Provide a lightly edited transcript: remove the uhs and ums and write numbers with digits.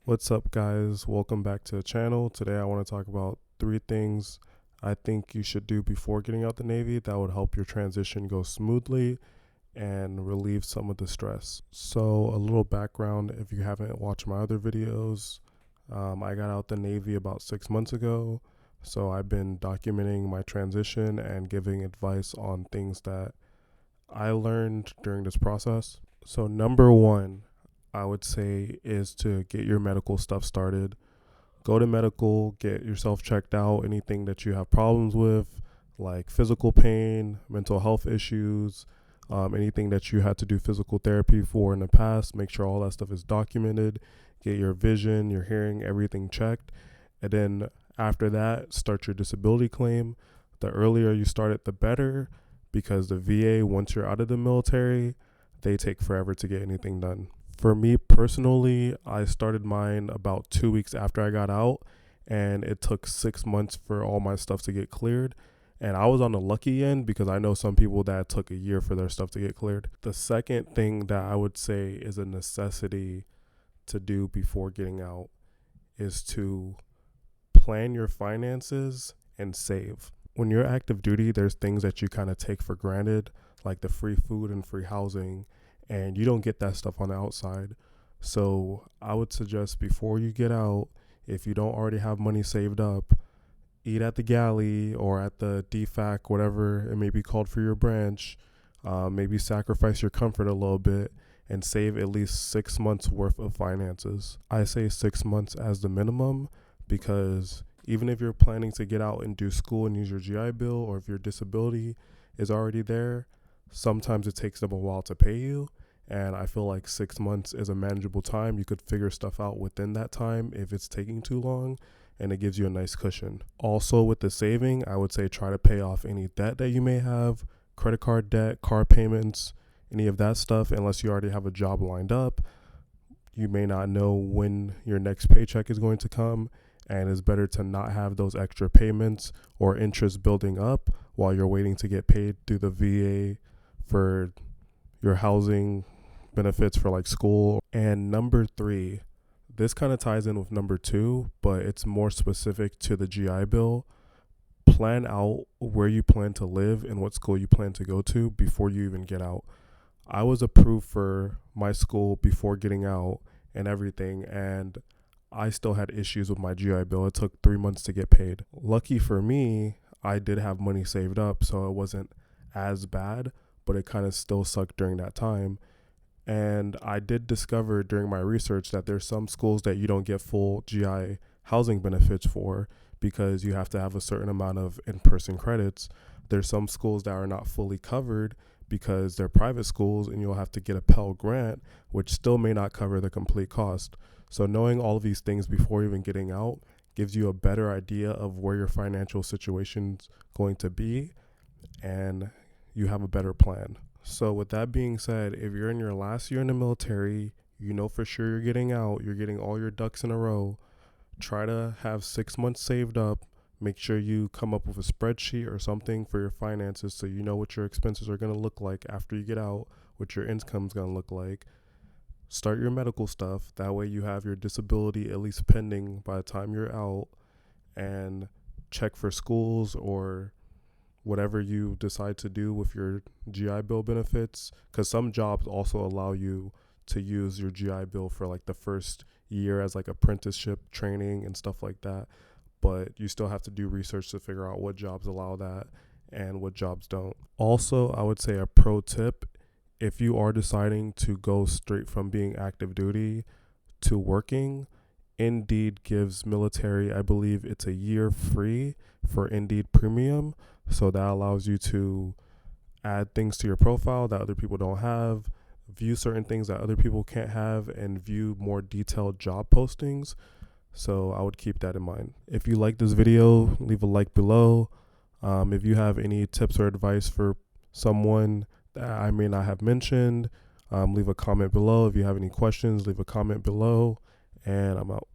What's up, guys? Welcome back to the channel. Today I want to talk about 3 things I think you should do before getting out the Navy that would help your transition go smoothly and relieve some of the stress. So, a little background if you haven't watched my other videos, I got out the Navy about 6 months ago. So, I've been documenting my transition and giving advice on things that I learned during this process. So, number one, I would say is to get your medical stuff started. Go to medical, get yourself checked out, anything that you have problems with, like physical pain, mental health issues, anything that you had to do physical therapy for in the past. Make sure all that stuff is documented. Get your vision, your hearing, everything checked. And then after that, start your disability claim. The earlier you start it, the better, because the VA, once you're out of the military, they take forever to get anything done. For me personally, I started mine about 2 weeks after I got out, and it took 6 months for all my stuff to get cleared. And I was on the lucky end because I know some people that took a year for their stuff to get cleared. The second thing that I would say is a necessity to do before getting out is to plan your finances and save. When you're active duty, there's things that you kind of take for granted, like the free food and free housing, and you don't get that stuff on the outside. So I would suggest before you get out, if you don't already have money saved up, eat at the galley or at the DFAC, whatever it may be called for your branch. Maybe sacrifice your comfort a little bit and save at least 6 months worth of finances. I say 6 months as the minimum because even if you're planning to get out and do school and use your GI Bill, or if your disability is already there, sometimes it takes them a while to pay you. And I feel like 6 months is a manageable time. You could figure stuff out within that time if it's taking too long, and it gives you a nice cushion. Also, with the saving, I would say try to pay off any debt that you may have, credit card debt, car payments, any of that stuff, unless you already have a job lined up. You may not know when your next paycheck is going to come, and it's better to not have those extra payments or interest building up while you're waiting to get paid through the VA for your housing benefits for like school. And number 3, this kind of ties in with number 2, but it's more specific to the GI Bill. Plan out where you plan to live and what school you plan to go to before you even get out. I was approved for my school before getting out and everything, and I still had issues with my GI Bill. It took 3 months to get paid. Lucky for me, I did have money saved up, so it wasn't as bad, but it kind of still sucked during that time. And I did discover during my research that there's some schools that you don't get full GI housing benefits for because you have to have a certain amount of in-person credits. There's some schools that are not fully covered because they're private schools, and you'll have to get a Pell Grant, which still may not cover the complete cost. So knowing all of these things before even getting out gives you a better idea of where your financial situation's going to be, and you have a better plan. So with that being said, if you're in your last year in the military, you know for sure you're getting out, you're getting all your ducks in a row, try to have 6 months saved up. Make sure you come up with a spreadsheet or something for your finances so you know what your expenses are going to look like after you get out, what your income's going to look like. Start your medical stuff. That way you have your disability at least pending by the time you're out, and check for schools or whatever you decide to do with your GI Bill benefits, because some jobs also allow you to use your GI Bill for like the first year as like apprenticeship training and stuff like that. But you still have to do research to figure out what jobs allow that and what jobs don't. Also, I would say a pro tip: if you are deciding to go straight from being active duty to working, Indeed gives military, I believe it's a year free for Indeed Premium. So that allows you to add things to your profile that other people don't have, view certain things that other people can't have, and view more detailed job postings. So I would keep that in mind. If you like this video, leave a like below. If you have any tips or advice for someone that I may not have mentioned, leave a comment below. If you have any questions, leave a comment below. And I'm out.